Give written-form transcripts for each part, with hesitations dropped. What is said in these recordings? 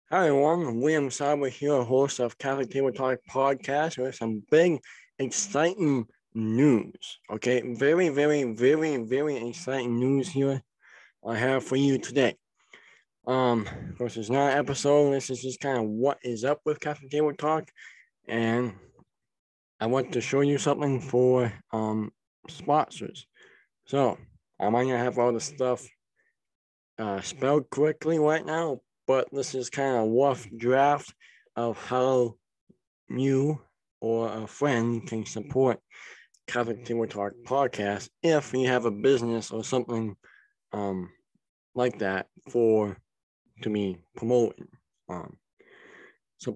Hi everyone, William Sauber here, host of Catholic Table Talk podcast with some big, exciting news. Okay, very exciting news here I have for you today. Of course, it's not an episode. This is just kind of what is up with Catholic Table Talk, and I want to show you something for sponsors. So I might not have all the stuff spelled correctly right now, but this is kind of a rough draft of how you or a friend can support Catholic Table Talk podcast if you have a business or something um, like that for to be promoting. Um,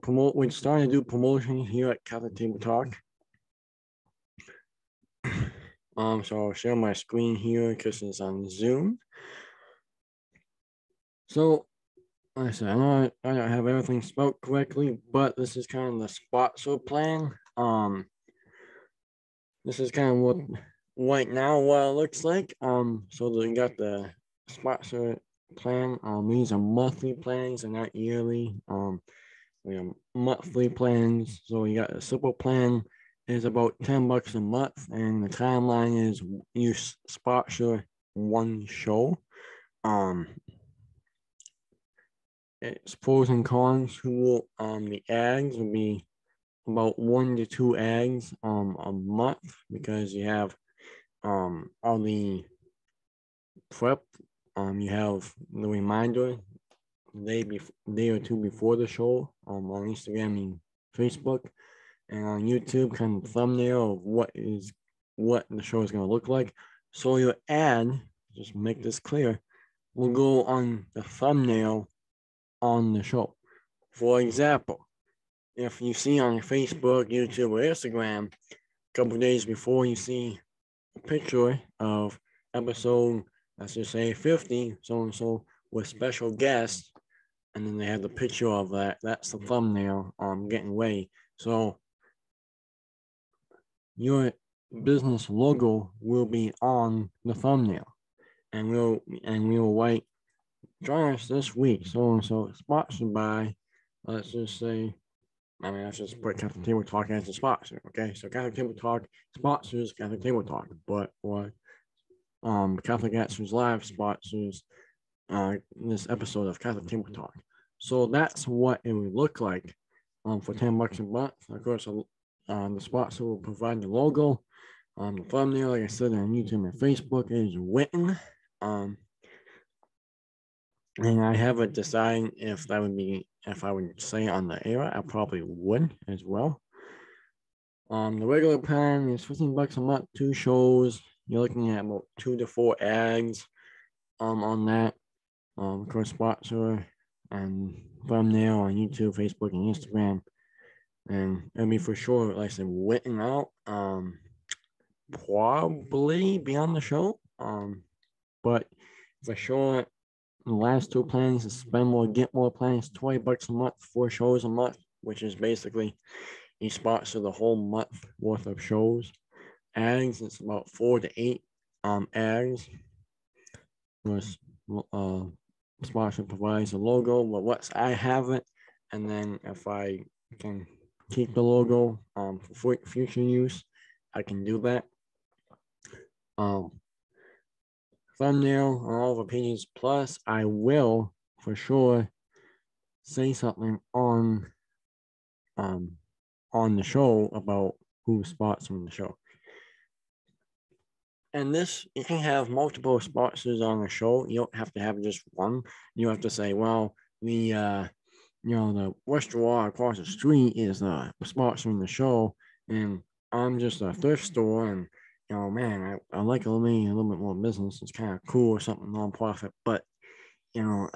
we're starting to do promotion here at Catholic Table Talk. So I'll share my screen here because it's on Zoom. So like I said, I don't have everything spelled correctly, but this is kind of the sponsor plan. This is kind of what right now what it looks like. So you got the sponsor plan. These are monthly plans and not yearly. We have monthly plans. So you got a simple plan is about $10 a month, and the timeline is you sponsor one show. Um, it's pros and cons. The ads will be about 1 to 2 eggs a month because you have all the prep. You have the reminder day or two before the show on Instagram and Facebook, and on YouTube, kind of thumbnail of what the show is going to look like. So your ad, just make this clear, will go on the thumbnail on the show. For example, if you see on Facebook, YouTube, or Instagram, a couple of days before you see a picture of episode, let's just say 50, so and so, with special guests, and then they have the picture of that. That's the thumbnail getting ready. So your business logo will be on the thumbnail, and we'll write join us this week, so and so, sponsored by, let's just say, let's just put Catholic Table Talk as a sponsor. Okay, so Catholic Table Talk sponsors Catholic Table Talk, but what Catholic Answers Live sponsors this episode of Catholic Table Talk. So that's what it would look like for $10 a month. Of course, the sponsor will provide the logo. The thumbnail, like I said, on YouTube and Facebook is written. And I haven't decided if I would say on the air. I probably would as well. The regular plan is $15 a month, 2 shows. You're looking at about 2 to 4 ads on that. Of course, sponsor and thumbnail on YouTube, Facebook, and Instagram. And it'll be for sure, like I said, written out. Probably be on the show. But for sure, the last 2 plans is spend more, get more plans, $20 a month, 4 shows a month, which is basically you sponsor the whole month worth of shows. Ads, it's about 4 to 8 ads. Sponsor provides a logo, but once I have it, and then if I can keep the logo for future use, I can do that. Thumbnail on all the pages. Plus, I will for sure say something on the show about who's sponsoring the show. And this, you can have multiple sponsors on the show. You don't have to have just one. You have to say, well, the restaurant across the street is sponsoring the show, and I'm just a thrift store, and man, I like a little bit more business. It's kind of cool or something nonprofit, but I don't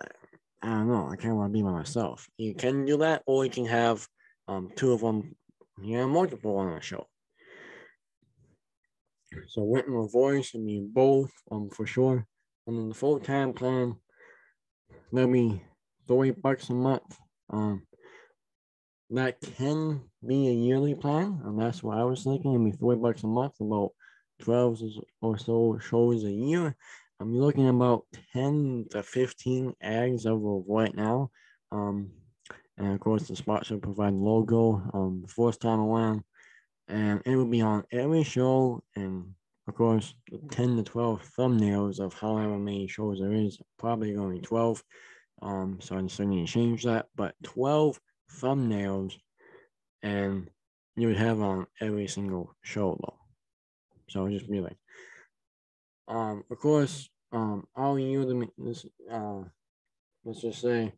know. I kind of want to be by myself. You can do that, or you can have 2 of them, multiple on the show. So written or voice, I mean both, for sure. And then the full-time plan, that'll be $30 a month. That can be a yearly plan, and that's what I was thinking. It'd be $30 a month, about 12 or so shows a year. I'm looking at about 10 to 15 ads over right now. And of course, the sponsor provide logo the first time around. And it will be on every show. And of course, the 10 to 12 thumbnails of however many shows there is, probably only 12. So I still need to change that. But 12 thumbnails, and you would have on every single show though. So just be like, of course, all you this let's just say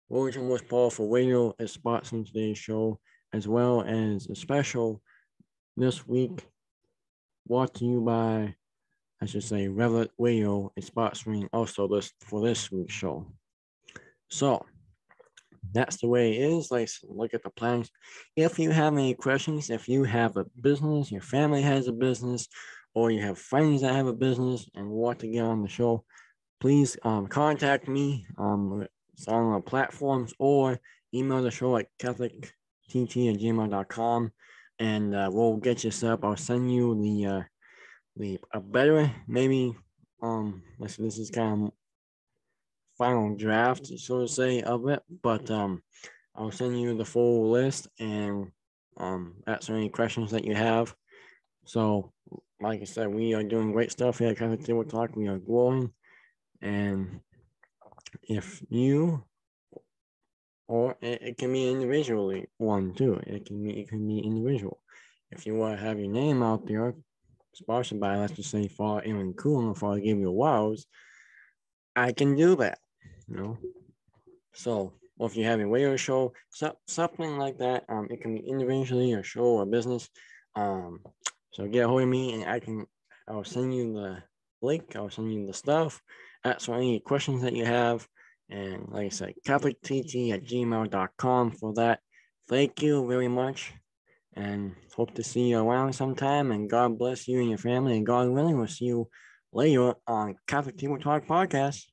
William was Powerful Radio is sponsoring today's show, as well as a special this week brought to you by, I should say, Revelant Radio is sponsoring also this for this week's show. So that's the way it is. Let's look at the plans. If you have any questions, if you have a business, your family has a business, or you have friends that have a business and want to get on the show, please contact me on the platforms or email the show at catholictt@gmail.com, and we'll get you set up. I'll send you the a better maybe this is kind of final draft, so to say, of it, but I'll send you the full list and answer any questions that you have. So, like I said, we are doing great stuff here at Catholic Table Talk. We are growing, and if you, or it can be individually one too. It can be individual. If you want to have your name out there, sponsored by, let's just say, Father Aaron Kuhn or Father Gabriel Wiles, I can do that. You know, so or if you have a radio show, something like that, it can be individually a show or business. So get a hold of me, and I'll send you the link. I'll send you the stuff. Answer any questions that you have. And like I said, catholictt@gmail.com for that. Thank you very much, and hope to see you around sometime. And God bless you and your family. And God willing, we'll see you later on Catholic Table Talk Podcast.